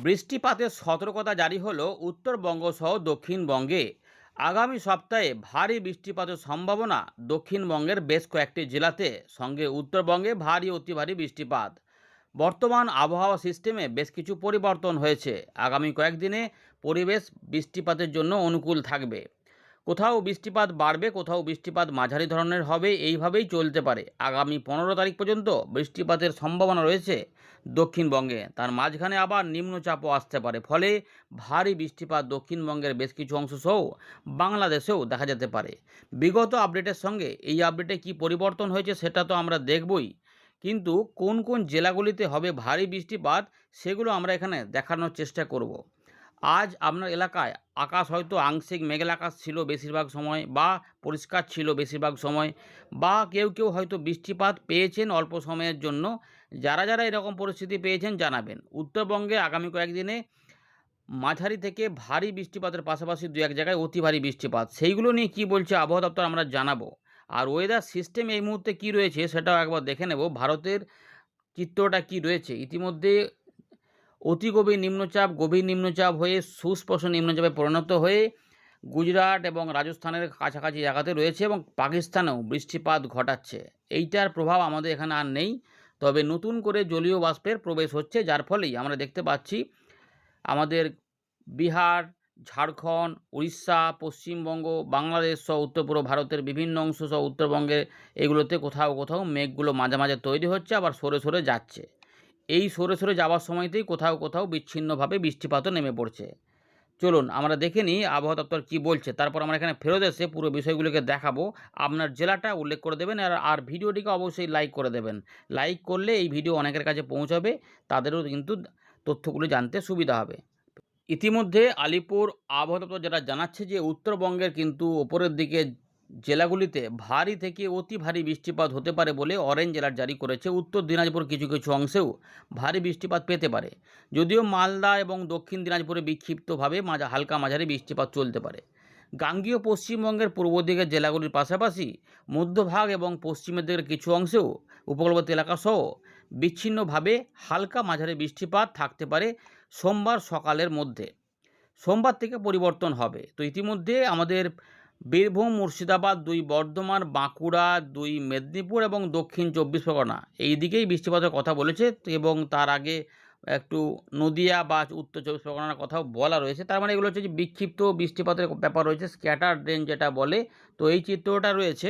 বৃষ্টিপাতের সতর্কতা জারি হলো উত্তরবঙ্গ সহ দক্ষিণবঙ্গে। আগামী সপ্তাহে ভারী বৃষ্টিপাতের সম্ভাবনা দক্ষিণবঙ্গের বেশ কয়েকটি জেলাতে, সঙ্গে উত্তরবঙ্গে ভারী অতি ভারী বৃষ্টিপাত। বর্তমান আবহাওয়া সিস্টেমে বেশ কিছু পরিবর্তন হয়েছে। আগামী কয়েকদিনে পরিবেশ বৃষ্টিপাতের জন্য অনুকূল থাকবে। কোথাও বৃষ্টিপাত বাড়বে, কোথাও বৃষ্টিপাত মাঝারি ধরনের হবে, এইভাবেই চলতে পারে। আগামী 15 তারিখ পর্যন্ত বৃষ্টিপাতের সম্ভাবনা রয়েছে দক্ষিণবঙ্গে। তার মাঝখানে আবার নিম্নচাপও আসতে পারে, ফলে ভারী বৃষ্টিপাত দক্ষিণবঙ্গের বেশ কিছু অংশ সহ বাংলাদেশেও দেখা যেতে পারে। বিগত আপডেটের সঙ্গে এই আপডেটে কি পরিবর্তন হয়েছে সেটা তো আমরা দেখবই, কিন্তু কোন কোন জেলাগুলিতে হবে ভারী বৃষ্টিপাত সেগুলো আমরা এখানে দেখানোর চেষ্টা করব। আজ আপনার এলাকায় আকাশ হয়তো আংশিক মেঘলা আকাশ ছিল বেশিরভাগ সময়, বা পরিষ্কার ছিল বেশিরভাগ সময়, বা কেউ কেউ হয়তো বৃষ্টিপাত পেয়েছেন অল্প সময়ের জন্য। যারা যারা এরকম পরিস্থিতি পেয়েছেন জানাবেন। উত্তরবঙ্গে আগামী কয়েকদিনে মাঝারি থেকে ভারী বৃষ্টিপাতের পাশাপাশি দু এক জায়গায় অতি ভারী বৃষ্টিপাত, সেইগুলো নিয়ে কি বলছে আবহাওয়া দপ্তর আমরা জানাবো। আর ওয়েদার সিস্টেম এই মুহূর্তে কি রয়েছে সেটাও একবার দেখে নেব, ভারতের চিত্রটা কি রয়েছে। ইতিমধ্যে অতি গভীর নিম্নচাপ হয়ে সুস্পষ্ট নিম্নচাপে পরিণত হয়ে গুজরাট এবং রাজস্থানের কাছাকাছি জায়গাতে রয়েছে, এবং পাকিস্তানেও বৃষ্টিপাত ঘটাচ্ছে। এইটার প্রভাব আমাদের এখানে আর নেই, তবে নতুন করে জলীয় বাষ্পের প্রবেশ হচ্ছে, যার ফলেই আমরা দেখতে পাচ্ছি আমাদের বিহার, ঝাড়খণ্ড, উড়িষ্যা, পশ্চিমবঙ্গ, বাংলাদেশ সহ উত্তর পূর্ব ভারতের বিভিন্ন অংশ সহ উত্তরবঙ্গের এগুলোতে কোথাও কোথাও মেঘগুলো মাঝে মাঝে তৈরি হচ্ছে, আবার সরে সরে যাচ্ছে। এই সরে সরে যাওয়ার সময়তেই কোথাও কোথাও বিচ্ছিন্নভাবে বৃষ্টিপাতও নেমে পড়ছে। চলুন আমরা দেখে নিই আবহাওয়া দপ্তর কী বলছে, তারপর আমরা এখানে ফেরত এসে পুরো বিষয়গুলোকে দেখাবো। আপনার জেলাটা উল্লেখ করে দেবেন, আর ভিডিওটিকে অবশ্যই লাইক করে দেবেন। লাইক করলে এই ভিডিও অনেকের কাছে পৌঁছাবে, তাদেরও কিন্তু তথ্যগুলো জানতে সুবিধা হবে। ইতিমধ্যে আলিপুর আবহাওয়া দপ্তর যেটা জানাচ্ছে যে উত্তরবঙ্গের কিন্তু ওপরের দিকে জেলাগুলিতে ভারী থেকে অতি ভারী বৃষ্টিপাত হতে পারে বলে অরেঞ্জ অ্যালার্ট জারি করেছে। উত্তর দিনাজপুর কিছু কিছু অংশেও ভারী বৃষ্টিপাত পেতে পারে, যদিও মালদা এবং দক্ষিণ দিনাজপুরে বিক্ষিপ্তভাবে হালকা মাঝারি বৃষ্টিপাত চলতে পারে। গাঙ্গীয় পশ্চিমবঙ্গের পূর্ব দিকের জেলাগুলির পাশাপাশি মধ্যভাগ এবং পশ্চিমের দিকের কিছু অংশেও উপকূলবর্তী এলাকাসহ বিচ্ছিন্নভাবে হালকা মাঝারি বৃষ্টিপাত থাকতে পারে সোমবার সকালের মধ্যে। সোমবার থেকে পরিবর্তন হবে। তো ইতিমধ্যে আমাদের বীরভূম, মুর্শিদাবাদ, 2 বর্ধমান, বাঁকুড়া, 2 মেদিনীপুর এবং দক্ষিণ 24 পরগনা এই দিকেই বৃষ্টিপাতের কথা বলেছে, এবং তার আগে একটু নদিয়া বা উত্তর 24 পরগনার কথাও বলা রয়েছে। তার মানে এগুলো হচ্ছে যে বিক্ষিপ্ত বৃষ্টিপাতের ব্যাপার রয়েছে, স্ক্যাটার রেন যেটা বলে। তো এই চিত্রটা রয়েছে।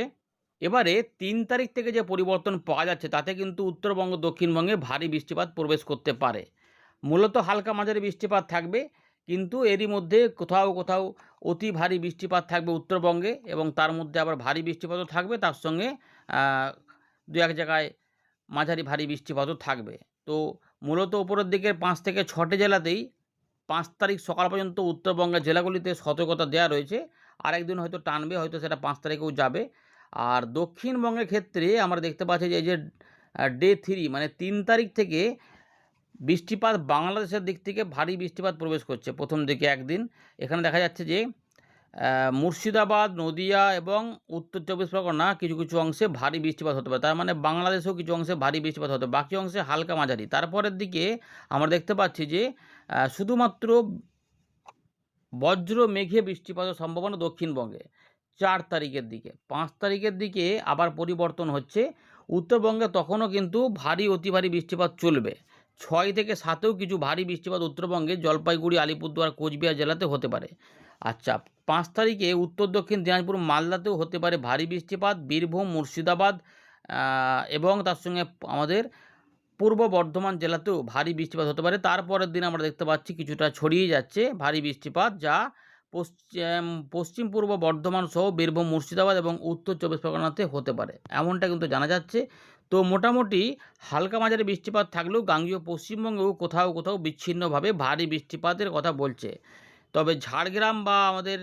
এবারে 3 তারিখ থেকে যে পরিবর্তন পাওয়া যাচ্ছে তাতে কিন্তু উত্তরবঙ্গ দক্ষিণবঙ্গে ভারী বৃষ্টিপাত প্রবেশ করতে পারে। মূলত হালকা মাঝারি বৃষ্টিপাত থাকবে, কিন্তু এরই মধ্যে কোথাও কোথাও অতি ভারী বৃষ্টিপাত থাকবে উত্তরবঙ্গে, এবং তার মধ্যে আবার ভারী বৃষ্টিপাতও থাকবে, তার সঙ্গে দু এক জায়গায় মাঝারি ভারী বৃষ্টিপাতও থাকবে। তো মূলত উপরের দিকের 5 থেকে 6টি জেলাতেই 5 তারিখ সকাল পর্যন্ত উত্তরবঙ্গের জেলাগুলিতে সতর্কতা দেওয়া রয়েছে। আরেকদিন হয়তো টানবে, হয়তো সেটা 5 তারিখেও যাবে। আর দক্ষিণবঙ্গের ক্ষেত্রে আমরা দেখতে পাচ্ছি যে এই যে ডে 3 মানে 3 তারিখ থেকে বৃষ্টিপাত বাংলাদেশের দিক থেকে ভারী বৃষ্টিপাত প্রবেশ করছে প্রথম দিকে একদিন। এখানে দেখা যাচ্ছে যে মুর্শিদাবাদ, নদিয়া এবং উত্তর 24 পরগনা কিছু কিছু অংশে ভারী বৃষ্টিপাত হতে পারে। তার মানে বাংলাদেশেও কিছু অংশে ভারী বৃষ্টিপাত হতে, বাকি অংশে হালকা মাঝারি। তারপরের দিকে আমরা দেখতে পাচ্ছি যে শুধুমাত্র বজ্র মেঘে বৃষ্টিপাতের সম্ভাবনা দক্ষিণবঙ্গে 4 তারিখের দিকে। 5 তারিখের দিকে আবার পরিবর্তন হচ্ছে। উত্তরবঙ্গে তখনও কিন্তু ভারী অতি ভারী বৃষ্টিপাত চলবে। 6 থেকে 7এও কিছু ভারী বৃষ্টিপাত উত্তরবঙ্গে জলপাইগুড়ি, আলিপুরদুয়ার, কোচবিহার জেলাতে হতে পারে। আচ্ছা, 5 তারিখে উত্তর দক্ষিণ দিনাজপুর, মালদাতেও হতে পারে ভারী বৃষ্টিপাত। বীরভূম, মুর্শিদাবাদ এবং তার সঙ্গে আমাদের পূর্ব বর্ধমান জেলাতেও ভারী বৃষ্টিপাত হতে পারে। তারপরের দিন আমরা দেখতে পাচ্ছি কিছুটা ছড়িয়ে যাচ্ছে ভারী বৃষ্টিপাত, যা পশ্চিম পূর্ব বর্ধমান সহ বীরভূম, মুর্শিদাবাদ এবং উত্তর 24 পরগনাতে হতে পারে, এমনটা কিন্তু জানা যাচ্ছে। তো মোটামুটি হালকা মাঝারি বৃষ্টিপাত থাকলেও গাঙ্গীয় পশ্চিমবঙ্গেও কোথাও কোথাও বিচ্ছিন্নভাবে ভারী বৃষ্টিপাতের কথা বলছে। তবে ঝাড়গ্রাম বা আমাদের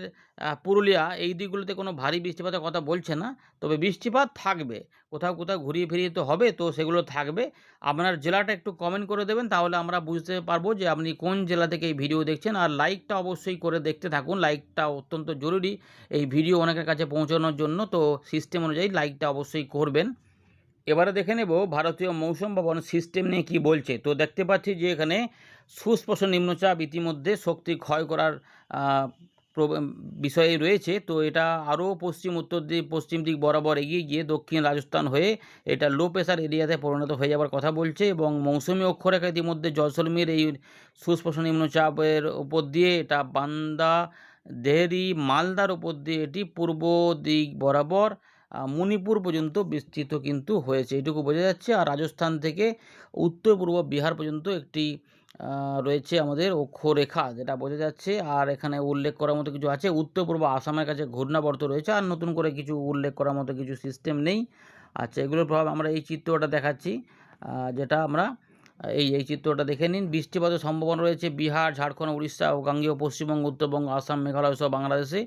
পুরুলিয়া এই দিকগুলোতে কোনো ভারী বৃষ্টিপাতের কথা বলছে না। তবে বৃষ্টিপাত থাকবে, কোথাও কোথাও ঘুরিয়ে ফিরিয়ে তো হবে, তো সেগুলো থাকবে। আপনার জেলাটা একটু কমেন্ট করে দেবেন, তাহলে আমরা বুঝতে পারবো যে আপনি কোন জেলা থেকে এই ভিডিও দেখছেন। আর লাইকটা অবশ্যই করে দেখতে থাকুন, লাইকটা অত্যন্ত জরুরি এই ভিডিও অনেকের কাছে পৌঁছানোর জন্য। তো সিস্টেম অনুযায়ী লাইকটা অবশ্যই করবেন। এবারে দেখে নেব ভারতীয় মৌসুম ভবন সিস্টেম নিয়ে কী বলছে। তো দেখতে পাচ্ছি যে এখানে সুস্পষ্ট নিম্নচাপ ইতিমধ্যে শক্তি ক্ষয় করার আহ, বিষয়ে রয়েছে। তো এটা আরও পশ্চিম দিক বরাবর এগিয়ে গিয়ে দক্ষিণ রাজস্থান হয়ে এটা লো প্রেশার এরিয়াতে পরিণত হয়ে যাওয়ার কথা বলছে, এবং মৌসুমি অক্ষরেখা ইতিমধ্যে জয়সলমীর এই সুস্পষ্ট নিম্নচাপের উপর দিয়ে এটা বান্দা দেহরি মালদার উপর দিয়ে এটি পূর্ব দিক বরাবর মণিপুর পর্যন্ত বিস্তৃত কিন্তু হয়েছে, এটুকু বোঝা যাচ্ছে। আর রাজস্থান থেকে উত্তর পূর্ব বিহার পর্যন্ত একটি রয়েছে আমাদের অক্ষরেখা, যেটা বোঝা যাচ্ছে। আর এখানে উল্লেখ করার মতো কিছু আছে, উত্তর পূর্ব আসামের কাছে ঘূর্ণাবর্ত রয়েছে, আর নতুন করে কিছু উল্লেখ করার মতো কিছু সিস্টেম নেই। আচ্ছা, এগুলোর প্রভাব আমরা এই চিত্রটা দেখাচ্ছি, যেটা আমরা এই চিত্রটা দেখে নিন। বৃষ্টিপাতের সম্ভাবনা রয়েছে বিহার, ঝাড়খণ্ড, উড়িষ্যা ও গাঙ্গেয় পশ্চিমবঙ্গ, উত্তরবঙ্গ, আসাম, মেঘালয় সহ বাংলাদেশে।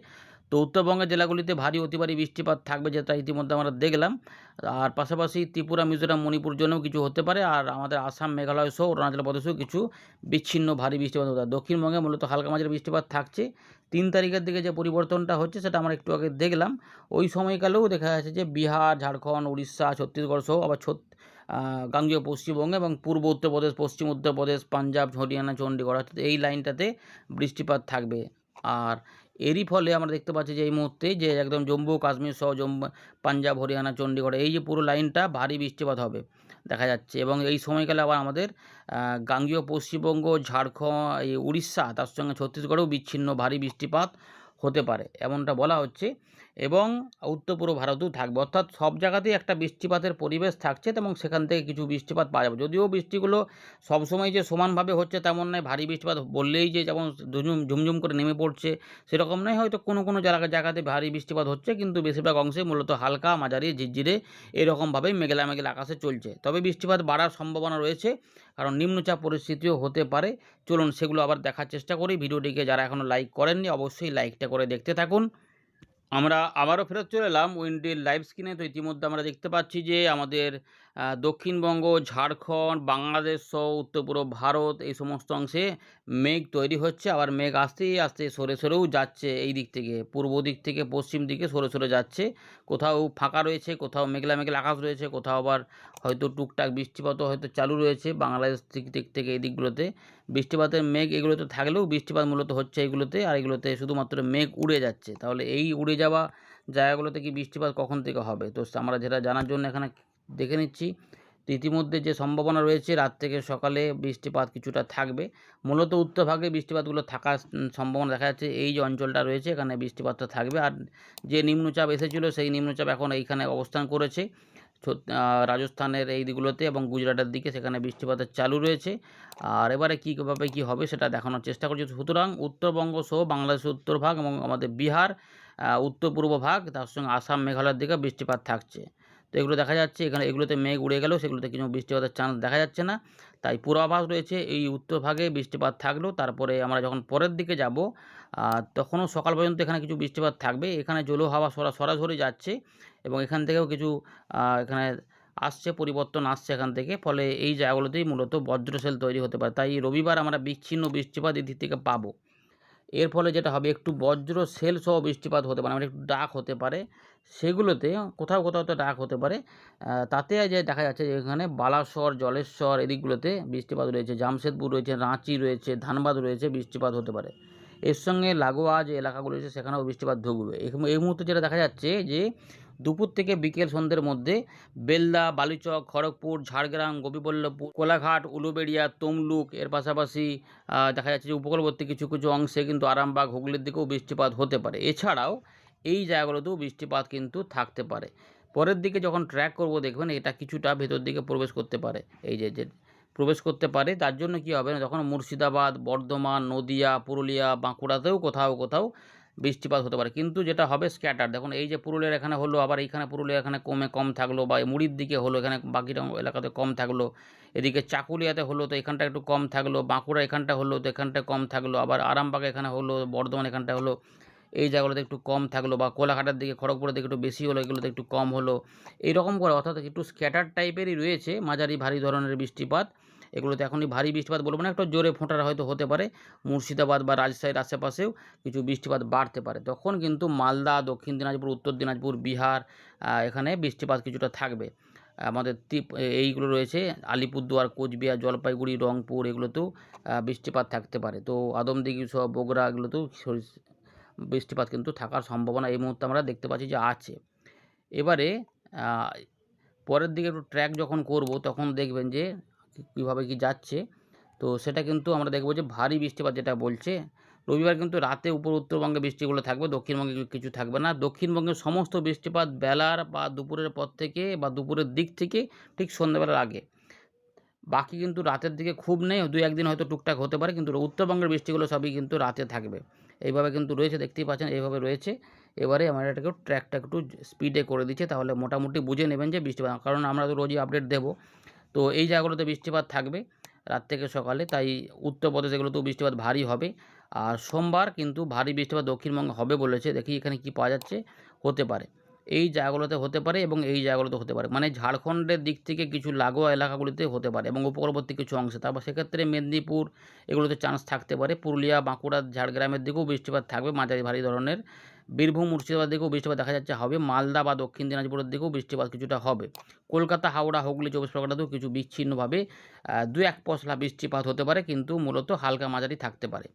তো উত্তরবঙ্গের জেলাগুলিতে ভারী অতি ভারী বৃষ্টিপাত থাকবে, যেটা ইতিমধ্যে আমরা দেখলাম। আর পাশাপাশি ত্রিপুরা, মিজোরাম, মণিপুর জন্যও কিছু হতে পারে। আর আমাদের আসাম, মেঘালয় সহ অরুণাচল প্রদেশেও কিছু বিচ্ছিন্ন ভারী বৃষ্টিপাত হতে পারে। দক্ষিণবঙ্গে মূলত হালকা মাঝারি বৃষ্টিপাত থাকছে। 3 তারিখের দিকে যে পরিবর্তনটা হচ্ছে সেটা আমরা একটু আগে দেখলাম। ওই সময়কালেও দেখা যাচ্ছে যে বিহার, ঝাড়খণ্ড, উড়িষ্যা, ছত্তিশগড় সহ আবার গাঙ্গেয় পশ্চিমবঙ্গ এবং পূর্ব উত্তরপ্রদেশ, পশ্চিম উত্তরপ্রদেশ, পাঞ্জাব, হরিয়ানা, চণ্ডীগড়, অর্থাৎ এই লাইনটাতে বৃষ্টিপাত থাকবে। আর এরই ফলে আমরা দেখতে পাচ্ছি যে এই মুহূর্তে যে একদম জম্মু কাশ্মীর সহ পাঞ্জাব, হরিয়ানা, চণ্ডীগড় এই যে পুরো লাইনটা ভারী বৃষ্টিপাত হবে দেখা যাচ্ছে। এবং এই সময়কালে আবার আমাদের গাঙ্গেয় পশ্চিমবঙ্গ, ঝাড়খণ্ড, এই উড়িষ্যা, তার সঙ্গে ছত্তিশগড়েও বিচ্ছিন্ন ভারী বৃষ্টিপাত হতে পারে এমনটা বলা হচ্ছে। এবং উত্তর পূর্ব ভারতেও থাকবে, অর্থাৎ সব জায়গাতেই একটা বৃষ্টিপাতের পরিবেশ থাকছে, এবং সেখান থেকে কিছু বৃষ্টিপাত পাওয়া যাবে। যদিও বৃষ্টিগুলো সবসময় যে সমানভাবে হচ্ছে তেমন নয়, ভারী বৃষ্টিপাত বললেই যে যেমন ঝুমঝুম করে নেমে পড়ছে সেরকম নয়। হয়তো কোনো কোনো জায়গাতে ভারী বৃষ্টিপাত হচ্ছে, কিন্তু বেশিরভাগ অংশে মূলত হালকা মাঝারি ঝিরঝিরে এরকমভাবেই মেঘলা মেঘলা আকাশে চলছে। তবে বৃষ্টিপাত বাড়ার সম্ভাবনা রয়েছে, কারণ নিম্নচাপ পরিস্থিতিও হতে পারে। চলুন সেগুলো আবার দেখার চেষ্টা করি। ভিডিওটিকে যারা এখনও লাইক করেননি অবশ্যই লাইকটা করে দেখতে থাকুন। আমরা আবারও ফেরত চলে এলাম উইন্ডির লাইভ স্ক্রিনে। তো ইতিমধ্যে আমরা দেখতে পাচ্ছি যে আমাদের দক্ষিণবঙ্গ, ঝাড়খণ্ড, বাংলাদেশ সহ উত্তর পূর্ব ভারত এই সমস্ত অংশে মেঘ তৈরি হচ্ছে। আবার মেঘ আস্তে আস্তে সরে সরেও যাচ্ছে, এই দিক থেকে পূর্ব দিক থেকে পশ্চিম দিকে সরে সরে যাচ্ছে। কোথাও ফাঁকা রয়েছে, কোথাও মেঘলা মেঘলা আকাশ রয়েছে, কোথাও আবার হয়তো টুকটাক বৃষ্টিপাতও হয়তো চালু রয়েছে বাংলাদেশ দিক থেকে এই দিকগুলোতে। বৃষ্টিপাতের মেঘ এগুলোতে থাকলেও বৃষ্টিপাত মূলত হচ্ছে এগুলোতে, আর এগুলোতে শুধুমাত্র মেঘ উড়ে যাচ্ছে। তাহলে এই উড়ে যাওয়া জায়গাগুলোতে কি বৃষ্টিপাত কখন থেকে হবে, তো আমরা যেটা জানার জন্য এখানে দেখে নিচ্ছি। তো ইতিমধ্যে যে সম্ভাবনা রয়েছে রাত থেকে সকালে বৃষ্টিপাত কিছুটা থাকবে। মূলত উত্তরভাগে বৃষ্টিপাতগুলো থাকার সম্ভাবনা দেখা যাচ্ছে। এই যে অঞ্চলটা রয়েছে এখানে বৃষ্টিপাতটা থাকবে। আর যে নিম্নচাপ এসেছিলো সেই নিম্নচাপ এখন এইখানে অবস্থান করেছে রাজস্থানের এই দিকগুলোতে এবং গুজরাটের দিকে, সেখানে বৃষ্টিপাতের চালু রয়েছে। আর এবারে কীভাবে কী হবে সেটা দেখানোর চেষ্টা করছি। সুতরাং উত্তরবঙ্গ সহ বাংলাদেশের উত্তরভাগ এবং আমাদের বিহার উত্তর পূর্ব ভাগ, তার সঙ্গে আসাম, মেঘালয়ের দিকে বৃষ্টিপাত থাকছে। তো এগুলো দেখা যাচ্ছে এখানে, এগুলোতে মেঘ উড়ে গেলেও সেগুলোতে কিছু বৃষ্টিপাতের চান্স দেখা যাচ্ছে না। তাই পূর্বাভাস রয়েছে এই উত্তরভাগে বৃষ্টিপাত থাকলেও তারপরে আমরা যখন পরের দিকে যাব তখনও সকাল পর্যন্ত এখানে কিছু বৃষ্টিপাত থাকবে। এখানে জলো হাওয়া সরাসরি যাচ্ছে এবং এখান থেকেও কিছু এখানে আসছে, পরিবর্তন আসছে এখান থেকে। ফলে এই জায়গাগুলোতেই মূলত বজ্রশেল তৈরি হতে পারে। তাই রবিবার আমরা বিচ্ছিন্ন বৃষ্টিপাত এদিক থেকে পাবো। এর ফলে যেটা হবে একটু বজ্র সেল সহ বৃষ্টিপাত হতে পারে, মানে একটু ডাক হতে পারে সেগুলোতে, কোথাও কোথাও তো ডাক হতে পারে। তাতে যে দেখা যাচ্ছে যে এখানে বালাসর, জলেশ্বর এদিকগুলোতে বৃষ্টিপাত রয়েছে, জামশেদপুর রয়েছে, রাঁচি রয়েছে, ধানবাদ রয়েছে, বৃষ্টিপাত হতে পারে। এর সঙ্গে লাগোয়া যে এলাকাগুলো রয়েছে সেখানেও বৃষ্টিপাত ঢুকবে। এই মুহূর্তে যেটা দেখা যাচ্ছে যে দুপুর থেকে বিকেল সন্ধ্যের মধ্যে বেলদা, বালুচক, খড়গপুর, ঝাড়গ্রাম, গোপীবল্লভপুর, কোলাঘাট, উলুবেড়িয়া, তমলুক এর পাশাপাশি দেখা যাচ্ছে যে উপকূলবর্তী কিছু কিছু অংশে কিন্তু আরামবাগ, হুগলির দিকেও বৃষ্টিপাত হতে পারে। এছাড়াও এই জায়গাগুলোতেও বৃষ্টিপাত কিন্তু থাকতে পারে। পরের দিকে যখন ট্র্যাক করব দেখবেন এটা কিছুটা ভেতর দিকে প্রবেশ করতে পারে, এই যে প্রবেশ করতে পারে। তার জন্য কী হবে না, যখন মুর্শিদাবাদ, বর্ধমান, নদিয়া, পুরুলিয়া, বাঁকুড়াতেও কোথাও কোথাও বৃষ্টিপাত হতে পারে, কিন্তু যেটা হবে স্ক্যাটার। দেখুন এই যে পুরুলিয়ার এখানে হলো, আবার এইখানে পুরুলিয়া এখানে কম থাকলো, বা মুড়ির দিকে হলো, এখানে বাকিটা এলাকাতে কম থাকলো। এদিকে চাকুলিয়াতে হলো তো এখানটা একটু কম থাকলো, বাঁকুড়া এখানটা হলো তো এখানটা কম থাকলো, আবার আরামবাগ এখানে হলো, বর্ধমান এখানটা হলো, এই জায়গাগুলোতে একটু কম থাকলো, বা কোলাঘাটের দিকে, খড়গপুরের দিকে একটু বেশি হলো, এগুলোতে একটু কম হলো, এইরকম করে। অর্থাৎ একটু স্ক্যাটার টাইপেরই রয়েছে, মাঝারি ভারী ধরনের বৃষ্টিপাত। এগুলোতে এখনই ভারী বৃষ্টিপাত বলবো না, একটু জোরে ফোঁটার হয়তো হতে পারে। মুর্শিদাবাদ বা রাজশাহীর আশেপাশেও কিছু বৃষ্টিপাত বাড়তে পারে। তখন কিন্তু মালদা, দক্ষিণ দিনাজপুর, উত্তর দিনাজপুর, বিহার এখানে বৃষ্টিপাত কিছুটা থাকবে। আমাদের এইগুলো রয়েছে আলিপুরদুয়ার, কোচবিহার, জলপাইগুড়ি, রংপুর এগুলোতেও বৃষ্টিপাত থাকতে পারে। তো আদমদিঘি সহ বগুড়া এগুলোতেও বৃষ্টিপাত কিন্তু থাকার সম্ভাবনা এই মুহূর্তে আমরা দেখতে পাচ্ছি যে আছে। এবারে পরের দিকে একটু ট্র্যাক যখন করব তখন দেখবেন যে কীভাবে কি যাচ্ছে। তো সেটা কিন্তু আমরা দেখব যে ভারী বৃষ্টিপাত যেটা বলছে, রবিবার কিন্তু রাতে উত্তরবঙ্গে বৃষ্টিগুলো থাকবে, দক্ষিণবঙ্গে কিছু থাকবে না। দক্ষিণবঙ্গের সমস্ত বৃষ্টিপাত বেলার বা দুপুরের পর থেকে বা দুপুরের দিক থেকে ঠিক সন্ধ্যাবেলার আগে। বাকি কিন্তু রাতের দিকে খুব নেই, 2-1 দিন হয়তো টুকটাক হতে পারে, কিন্তু উত্তরবঙ্গের বৃষ্টিগুলো সবই কিন্তু রাতে থাকবে। এইভাবে কিন্তু রয়েছে, দেখতেই পাচ্ছেন এইভাবে রয়েছে। এবারে আমরা এটাকে ট্র্যাকটা একটু স্পিডে করে দিচ্ছি, তাহলে মোটামুটি বুঝে নেবেন যে বৃষ্টিপাত, কারণ আমরা তো রোজই আপডেট দেবো। তো এই জায়গাগুলোতে বৃষ্টিপাত থাকবে রাত থেকে সকালে, তাই উত্তরপ্রদেশ এগুলোতেও বৃষ্টিপাত ভারী হবে। আর সোমবার কিন্তু ভারী বৃষ্টিপাত দক্ষিণবঙ্গে হবে বলেছে, দেখি এখানে কি পাওয়া যাচ্ছে। হতে পারে এই জায়গাগুলোতে হতে পারে এবং এই জায়গাগুলোতে হতে পারে, মানে ঝাড়খণ্ডের দিক থেকে কিছু লাগোয়া এলাকাগুলিতে হতে পারে এবং উপকূলবর্তী কিছু অংশে। তারপর সেক্ষেত্রে মেদিনীপুর এগুলোতে চান্স থাকতে পারে, পুরুলিয়া, বাঁকুড়া, ঝাড়গ্রামের দিকেও বৃষ্টিপাত থাকবে মাঝারি ভারী ধরনের। বীরভূম, মুর্শিদাবাদ দিকেও বৃষ্টিপাত দেখা যাচ্ছে হবে, মালদা বা দক্ষিণ দিনাজপুরের দিকেও বৃষ্টিপাত কিছুটা হবে। কলকাতা, হাওড়া, হুগলি, 24 পরগনাতেও কিছু বিচ্ছিন্নভাবে 2-1 পশলা বৃষ্টিপাত হতে পারে, কিন্তু মূলত হালকা মাঝারি থাকতে পারে।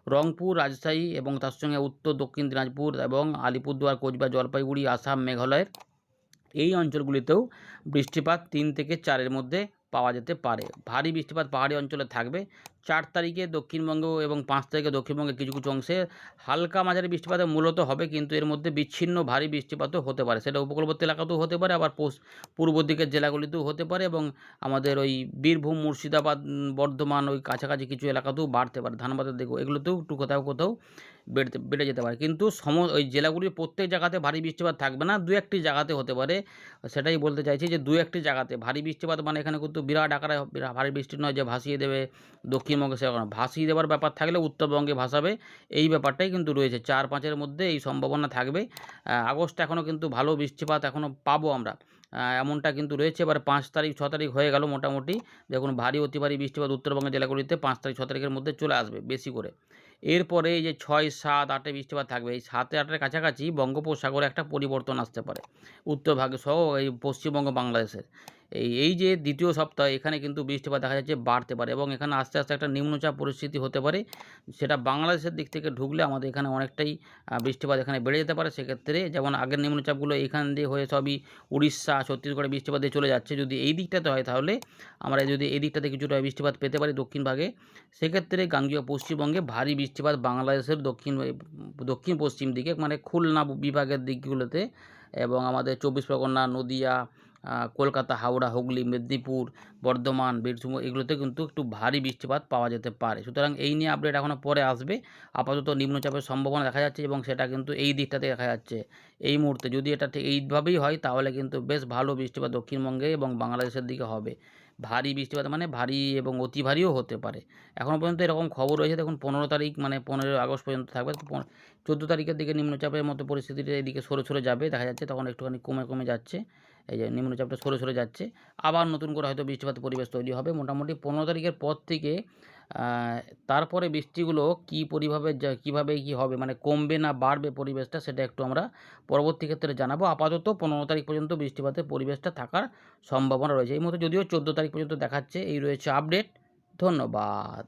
রংপুর, রাজশাহী এবং তার সঙ্গে উত্তর দক্ষিণ দিনাজপুর এবং আলিপুরদুয়ার, কোচবিহার, জলপাইগুড়ি, আসাম, মেঘালয়ের এই অঞ্চলগুলিতেও বৃষ্টিপাত 3 থেকে 4-এর মধ্যে পাওয়া যেতে পারে। ভারী বৃষ্টিপাত পাহাড়ি অঞ্চলে থাকবে। 4 তারিখে দক্ষিণবঙ্গ এবং 5 তারিখে দক্ষিণবঙ্গের কিছু কিছু অংশে হালকা মাঝারি বৃষ্টিপাত মূলত হবে, কিন্তু এর মধ্যে বিচ্ছিন্ন ভারী বৃষ্টিপাতও হতে পারে। সেটা উপকূলবর্তী এলাকাতেও হতে পারে, আবার পূর্ব দিকের জেলাগুলিতেও হতে পারে এবং আমাদের ওই বীরভূম, মুর্শিদাবাদ, বর্ধমান ওই কাছাকাছি কিছু এলাকাতেও বাড়তে পারে। ধানবাদের দিকেও এগুলোতেও একটু কোথাও কোথাও বেড়ে যেতে পারে, কিন্তু ওই জেলাগুলির প্রত্যেক জায়গাতে ভারী বৃষ্টিপাত থাকবে না, 2-1টি জায়গাতে হতে পারে। সেটাই বলতে চাইছি যে 2-1টি জায়গাতে ভারী বৃষ্টিপাত, মানে এখানে কিন্তু বিরাট আকারে ভারী বৃষ্টি নয় যে ভাসিয়ে দেবে দক্ষিণবঙ্গে, সেরকম না। ভাসিয়ে দেওয়ার ব্যাপার থাকলে উত্তরবঙ্গে ভাসাবে, এই ব্যাপারটাই কিন্তু রয়েছে। 4-5-এর মধ্যে এই সম্ভাবনা থাকবে। আগস্টে এখনও কিন্তু ভালো বৃষ্টিপাত এখনও পাবো আমরা, এমনটা কিন্তু রয়েছে। এবার 5 তারিখ 6 তারিখ হয়ে গেল মোটামুটি, দেখুন ভারী অতি ভারী বৃষ্টিপাত উত্তরবঙ্গের জেলাগুলিতে 5 তারিখ 6 তারিখের মধ্যে চলে আসবে বেশি করে। এরপরে এই যে 6, 7, 8-এ বৃষ্টিপাত থাকবে। এই 7, 8-এর কাছাকাছি বঙ্গোপসাগরে একটা পরিবর্তন আসতে পারে উত্তরভাগ সহ এই পশ্চিমবঙ্গ, বাংলাদেশের। এই যে দ্বিতীয় সপ্তাহ, এখানে কিন্তু বৃষ্টিপাত দেখা যাচ্ছে বাড়তে পারে এবং এখানে আস্তে আস্তে একটা নিম্নচাপ পরিস্থিতি হতে পারে। সেটা বাংলাদেশের দিক থেকে ঢুকলে আমাদের এখানে অনেকটাই বৃষ্টিপাত এখানে বেড়ে যেতে পারে। সেক্ষেত্রে যেমন আগের নিম্নচাপগুলো এখান দিয়ে হয়ে সবই উড়িষ্যা, ছত্তিশগড়ে বৃষ্টিপাত দিয়ে চলে যাচ্ছে, যদি এই দিকটাতে হয় তাহলে আমরা যদি এই দিকটাতে কিছুটা বৃষ্টিপাত পেতে পারি দক্ষিণ ভাগে, সেক্ষেত্রে গাঙ্গেয় পশ্চিমবঙ্গে ভারী বৃষ্টিপাত বাংলাদেশের দক্ষিণ পশ্চিম দিকে, মানে খুলনা বিভাগের দিকগুলোতে এবং আমাদের 24 পরগনা, নদিয়া, কলকাতা, হাওড়া, হুগলি, মেদিনীপুর, বর্ধমান, বীরভূম এগুলোতে কিন্তু একটু ভারী বৃষ্টিপাত পাওয়া যেতে পারে। সুতরাং এই নিয়ে আপডেট এখনও পরে আসবে। আপাতত নিম্নচাপের সম্ভাবনা দেখা যাচ্ছে এবং সেটা কিন্তু এই দিকটাতে দেখা যাচ্ছে এই মুহূর্তে। যদি এটা ঠিক এইভাবেই হয় তাহলে কিন্তু বেশ ভালো বৃষ্টিপাত দক্ষিণবঙ্গে এবং বাংলাদেশের দিকে হবে। ভারী বৃষ্টিপাত মানে ভারী এবং অতি ভারীও হতে পারে। এখনও পর্যন্ত এরকম খবর রয়েছে, দেখুন 15 তারিখ মানে 15 আগস্ট পর্যন্ত থাকবে। 14 তারিখের দিকে নিম্নচাপের মতো পরিস্থিতিটা এদিকে সরে সরে যাবে, দেখা যাচ্ছে তখন একটুখানি কমে কমে যাচ্ছে। এই যে নিম্নচাপটা সরে সরে যাচ্ছে, আবার নতুন করে হয়তো বৃষ্টিপাত পরিবেশ তৈরি হবে মোটামুটি 15 তারিখের পর থেকে। তারপরে বৃষ্টিগুলো কীভাবে কী হবে, মানে কমবে না বাড়বে পরিবেশটা, সেটা একটু আমরা পরবর্তী ক্ষেত্রে জানাবো। আপাতত 15 তারিখ পর্যন্ত বৃষ্টিপাতের পরিবেশটা থাকার সম্ভাবনা রয়েছে। এই মুহূর্তে যদিও 14 তারিখ পর্যন্ত দেখাচ্ছে। এই রয়েছে আপডেট। ধন্যবাদ।